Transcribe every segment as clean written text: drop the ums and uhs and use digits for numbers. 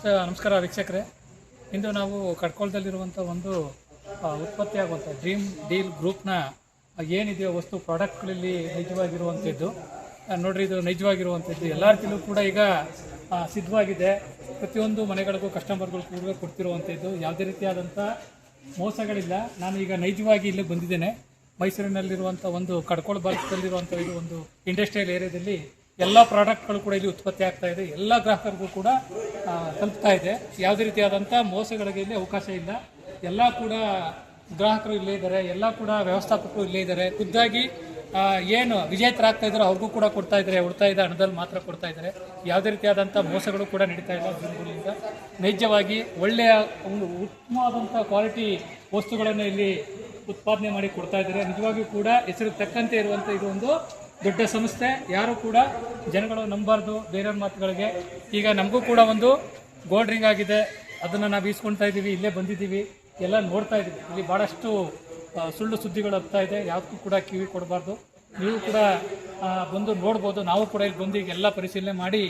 ನಮಸ್ಕಾರ ವೀಕ್ಷಕರೇ. ಇಂದು ನಾವು ಕಡ್ಕೋಳದಲ್ಲಿರುವಂಥ ಒಂದು ಉತ್ಪತ್ತಿಯಾಗುವಂಥ ಡ್ರೀಮ್ ಡೀಲ್ ಗ್ರೂಪ್ನ ಏನಿದೆಯೋ ವಸ್ತು ಪ್ರಾಡಕ್ಟ್ಗಳಲ್ಲಿ ನೈಜವಾಗಿರುವಂಥದ್ದು ನೋಡ್ರಿ. ಇದು ನೈಜವಾಗಿರುವಂಥದ್ದು ಎಲ್ಲ ರೀತಿಯಲ್ಲೂ ಕೂಡ ಈಗ ಸಿದ್ಧವಾಗಿದೆ. ಪ್ರತಿಯೊಂದು ಮನೆಗಳಿಗೂ ಕಸ್ಟಮರ್ಗಳು ಕೂಡ ಕೊಡ್ತಿರುವಂಥದ್ದು. ಯಾವುದೇ ರೀತಿಯಾದಂಥ ಮೋಸಗಳಿಲ್ಲ. ನಾನು ಈಗ ನೈಜವಾಗಿ ಇಲ್ಲಿ ಬಂದಿದ್ದೇನೆ. ಮೈಸೂರಿನಲ್ಲಿರುವಂಥ ಒಂದು ಕಡ್ಕೋಳ ಭಾಗದಲ್ಲಿರುವಂಥ ಇದು ಒಂದು ಇಂಡಸ್ಟ್ರಿಯಲ್ ಏರಿಯಾದಲ್ಲಿ ಎಲ್ಲ ಪ್ರಾಡಕ್ಟ್ಗಳು ಕೂಡ ಇಲ್ಲಿ ಉತ್ಪತ್ತಿ ಆಗ್ತಾ ಇದೆ. ಎಲ್ಲ ಗ್ರಾಹಕರಿಗೂ ಕೂಡ ತಲುಪ್ತಾ ಇದೆ. ಯಾವುದೇ ರೀತಿಯಾದಂಥ ಮೋಸಗಳಿಗೆ ಇಲ್ಲಿ ಅವಕಾಶ ಇಲ್ಲ. ಎಲ್ಲ ಕೂಡ ಗ್ರಾಹಕರು ಇಲ್ಲೇ ಇದ್ದಾರೆ, ಎಲ್ಲ ಕೂಡ ವ್ಯವಸ್ಥಾಪಕರು ಇಲ್ಲೇ ಇದ್ದಾರೆ. ಖುದ್ದಾಗಿ ಏನು ವಿಜೇತರಾಗ್ತಾ ಇದ್ದಾರೋ ಅವ್ರಿಗೂ ಕೂಡ ಕೊಡ್ತಾ ಇದ್ದಾರೆ. ಉಳಿತಾಯದ ಹಣದಲ್ಲಿ ಮಾತ್ರ ಕೊಡ್ತಾ ಇದ್ದಾರೆ. ಯಾವುದೇ ರೀತಿಯಾದಂಥ ಮೋಸಗಳು ಕೂಡ ನಡೀತಾ ಇಲ್ಲ. ಜಿಂಬುಲಿಂದ ನೈಜವಾಗಿ ಒಳ್ಳೆಯ ಒಂದು ಉತ್ತಮವಾದಂಥ ಕ್ವಾಲಿಟಿ ವಸ್ತುಗಳನ್ನು ಇಲ್ಲಿ ಉತ್ಪಾದನೆ ಮಾಡಿ ಕೊಡ್ತಾ ಇದ್ದಾರೆ. ನಿಜವಾಗಿಯೂ ಕೂಡ ಹೆಸರು ತಕ್ಕಂತೆ ಇರುವಂಥ ಇದು ಒಂದು ದೊಡ್ಡ ಸಂಸ್ಥೆ. ಯಾರು ಕೂಡ ಜನಗಳು ನಂಬಾರ್ದು ಬೇರೆಯವ್ರ ಮಾತುಗಳಿಗೆ. ಈಗ ನಮಗೂ ಕೂಡ ಒಂದು ಗೋಲ್ಡ್ ರಿಂಗ್ ಆಗಿದೆ, ಅದನ್ನು ನಾವು ಈಸ್ಕೊಳ್ತಾ ಇದ್ದೀವಿ. ಇಲ್ಲೇ ಬಂದಿದ್ದೀವಿ, ಎಲ್ಲ ನೋಡ್ತಾ ಇದ್ದೀವಿ. ಇಲ್ಲಿ ಭಾಳಷ್ಟು ಸುಳ್ಳು ಸುದ್ದಿಗಳು ಆಗ್ತಾ ಇದೆ. ಯಾವುದಕ್ಕೂ ಕೂಡ ಕಿವಿ ಕೊಡಬಾರ್ದು. ನೀವು ಕೂಡ ಬಂದು ನೋಡ್ಬೋದು. ನಾವು ಕೂಡ ಇಲ್ಲಿ ಬಂದು ಈಗ ಎಲ್ಲ ಪರಿಶೀಲನೆ ಮಾಡಿ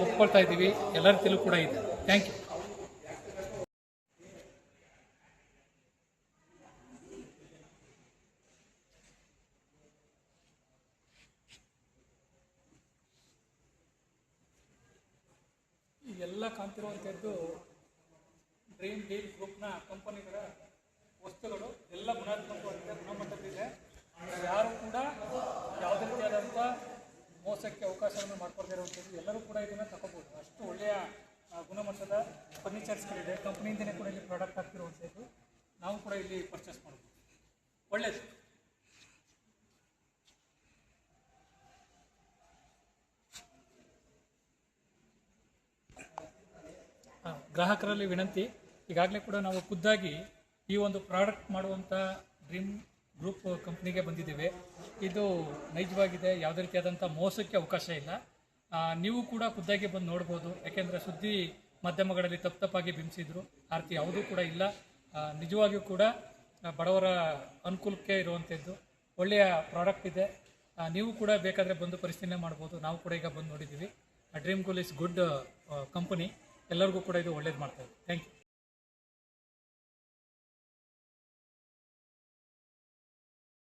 ಒಪ್ಕೊಳ್ತಾ ಇದ್ದೀವಿ. ಎಲ್ಲ ರೀತಿಯಲ್ಲೂ ಕೂಡ ಇದೆ. Thank you. ಎಲ್ಲ ಕಾಣ್ತಿರುವಂಥದ್ದು ಡ್ರೀಮ್ ಡೀಲ್ ಗ್ರೂಪ್ನ ಕಂಪನಿಗಳ ವಸ್ತುಗಳು. ಎಲ್ಲ ಗುಣಾತ್ಮಕವಾಗಿದೆ, ಗುಣಮಟ್ಟದಿದೆ. ಯಾರು ಕೂಡ ಯಾವುದೇ ರೀತಿಯಾದಂಥ ಮೋಸಕ್ಕೆ ಅವಕಾಶವನ್ನು ಮಾಡ್ಕೊಳ್ತಾ ಇರುವಂಥದ್ದು. ಎಲ್ಲರೂ ಕೂಡ ಇದನ್ನು ತಗೋಬೋದು. ಅಷ್ಟು ಒಳ್ಳೆಯ ಗುಣಮಟ್ಟದ ಫರ್ನಿಚರ್ಸ್ಗಳಿದೆ. ಕಂಪ್ನಿಯಿಂದಲೇ ಕೂಡ ಇಲ್ಲಿ ಪ್ರಾಡಕ್ಟ್ ಆಗ್ತಿರುವಂಥದ್ದು. ನಾವು ಕೂಡ ಇಲ್ಲಿ ಪರ್ಚೇಸ್ ಮಾಡ್ಬೋದು. ಒಳ್ಳೆಯದು. ಗ್ರಾಹಕರಲ್ಲಿ ವಿನಂತಿ, ಈಗಾಗಲೇ ಕೂಡ ನಾವು ಖುದ್ದಾಗಿ ಈ ಒಂದು ಪ್ರಾಡಕ್ಟ್ ಮಾಡುವಂಥ ಡ್ರೀಮ್ ಗ್ರೂಪ್ ಕಂಪ್ನಿಗೆ ಬಂದಿದ್ದೇವೆ. ಇದು ನೈಜವಾಗಿದೆ. ಯಾವುದೇ ರೀತಿಯಾದಂಥ ಮೋಸಕ್ಕೆ ಅವಕಾಶ ಇಲ್ಲ. ನೀವು ಕೂಡ ಖುದ್ದಾಗಿ ಬಂದು ನೋಡ್ಬೋದು. ಯಾಕೆಂದರೆ ಸುದ್ದಿ ಮಾಧ್ಯಮಗಳಲ್ಲಿ ತಪ್ಪಾಗಿ ಬಿಂಬಿಸಿದ್ರು. ಆ ರೀತಿ ಯಾವುದೂ ಕೂಡ ಇಲ್ಲ. ನಿಜವಾಗಿಯೂ ಕೂಡ ಬಡವರ ಅನುಕೂಲಕ್ಕೆ ಇರುವಂಥದ್ದು ಒಳ್ಳೆಯ ಪ್ರಾಡಕ್ಟ್ ಇದೆ. ನೀವು ಕೂಡ ಬೇಕಾದರೆ ಬಂದು ಪರಿಶೀಲನೆ ಮಾಡ್ಬೋದು. ನಾವು ಕೂಡ ಈಗ ಬಂದು ನೋಡಿದ್ದೀವಿ. Dream cool is good company. ಎಲ್ಲರಿಗೂ ಕೂಡ ಇದು ಒಳ್ಳೇದು ಮಾಡ್ತಾ ಇದೆ. Thank you.